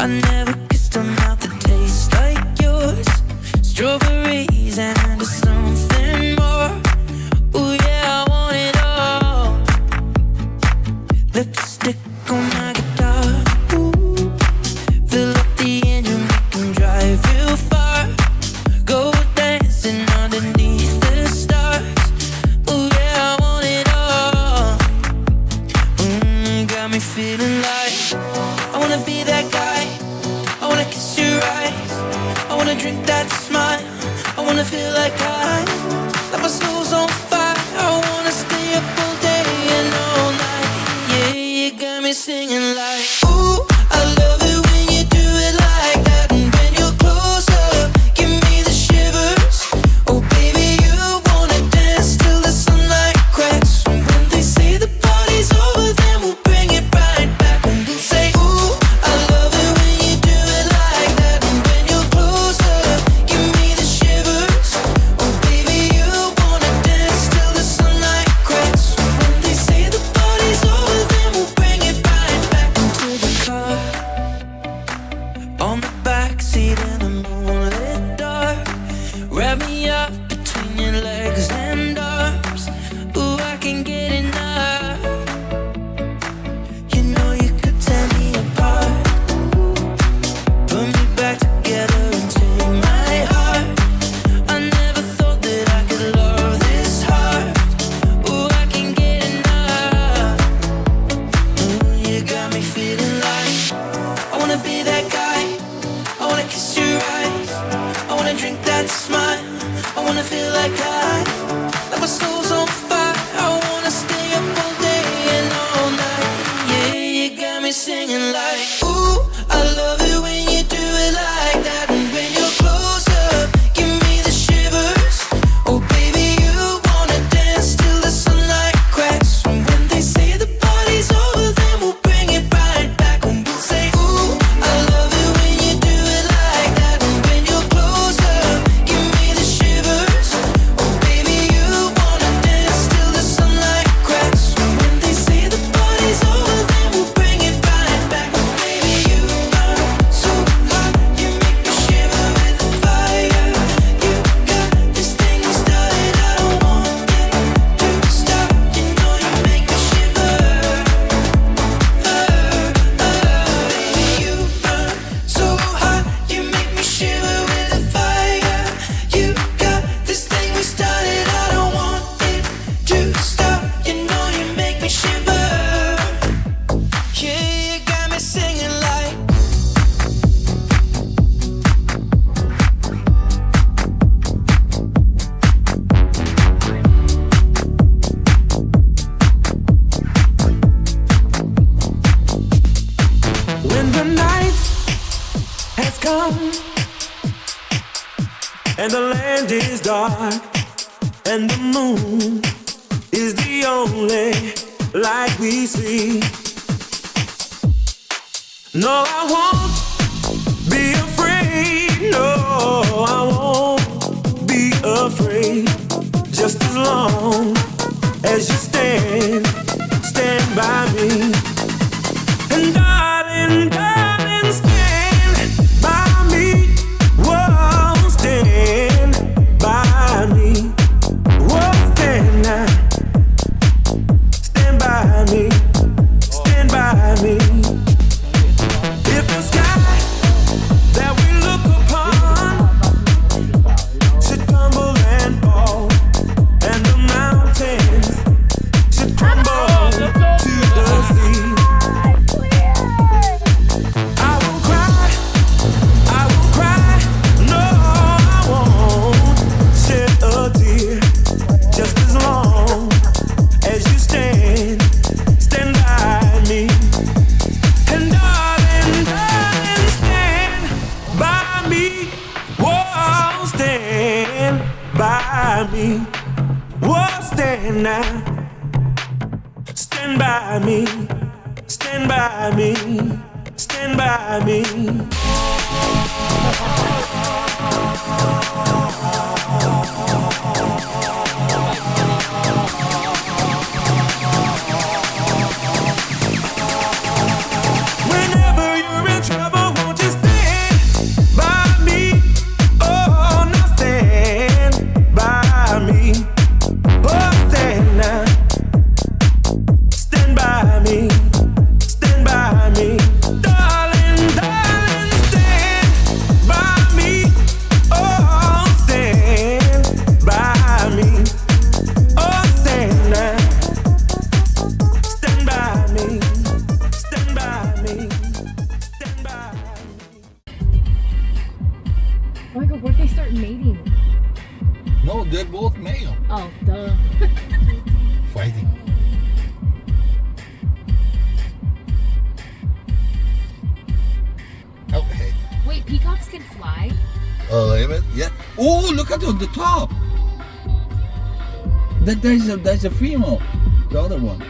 I never kissed a mouth that tastes like yours. Strawberries and something more. Ooh yeah, I want it all. Lipstick on my guitar. Ooh. Fill up the engine, we can drive real far. Go dancing underneath the stars. Ooh yeah, I want it all. Got me feeling like I wanna be that guy. I wanna kiss your eyes. I wanna drink that smile. I wanna feel like my soul's on fire. I wanna stay up all day and all night. Yeah, you got me singing like, ooh, I love it when you do it like that. And when you're close up, give me the shivers. Oh baby, you wanna dance till the sunlight cracks. And when they say the party's over, then we'll bring it right back. And we'll say, ooh, I love it when you do it like that. And when you're close up, give me the shivers. Oh baby, you wanna dance till the sunlight cracks. And when they say the party's over, then we'll bring it right back into the car. On the backseat in the moonlit dark. Wrap me up between your legs and arms. Ooh, I can get enough. You know you could tear me apart. Put me back together and take my heart. I never thought that I could love this hard. Ooh, I can get enough. Ooh, you got me feeling like I wanna be that guy. I wanna kiss your eyes. I wanna drink that smile. I wanna feel like my soul's on fire. I wanna stay up all day and all night. Yeah, you got me singing like, ooh, I love it when you do it like that. And when you're close up, give me the shivers. Oh baby, you wanna dance till the sunlight cracks. And when they say the party's over, then we'll bring it right back. And we'll say, ooh, I love it when you do it like that. And when you're close up, give me the shivers. Oh baby, you wanna dance till the sunlight cracks. And when they say the party's over, then we'll bring it right back. Oh baby, you burn so hot, you make me shiver with the fire. You got this thing we started, I don't want it to stop. You know you make me shiver. Baby, you burn so hot, you make me shiver with the fire. You got this thing we started, I don't want it to stop. You know you make me shiver. Yeah, you got me singing like, When the night has come and the land is dark and the moon is the only light we see. No, I won't be afraid. No, I won't be afraid. Just as long as you stand by me. And darling, darling, stand by me. Whoa, stand by me. Whoa, stand now. Stand by me. Stand by me. If the sky that we look upon should crumble and fall, and the mountains should crumble to the sea, I will cry, no, I won't shed a tear, just as long as you stand by me. And darling, darling, stand by me. Whoa, stand by me. Whoa, stand now. Stand by me. Stand by me. Stand by me. Whenever you're in trouble, won't you they're both male. Oh, duh. Fighting. Oh, hey. Wait, peacocks can fly? Oh, yeah. Oh, look at it on the top. There's a female. The other one.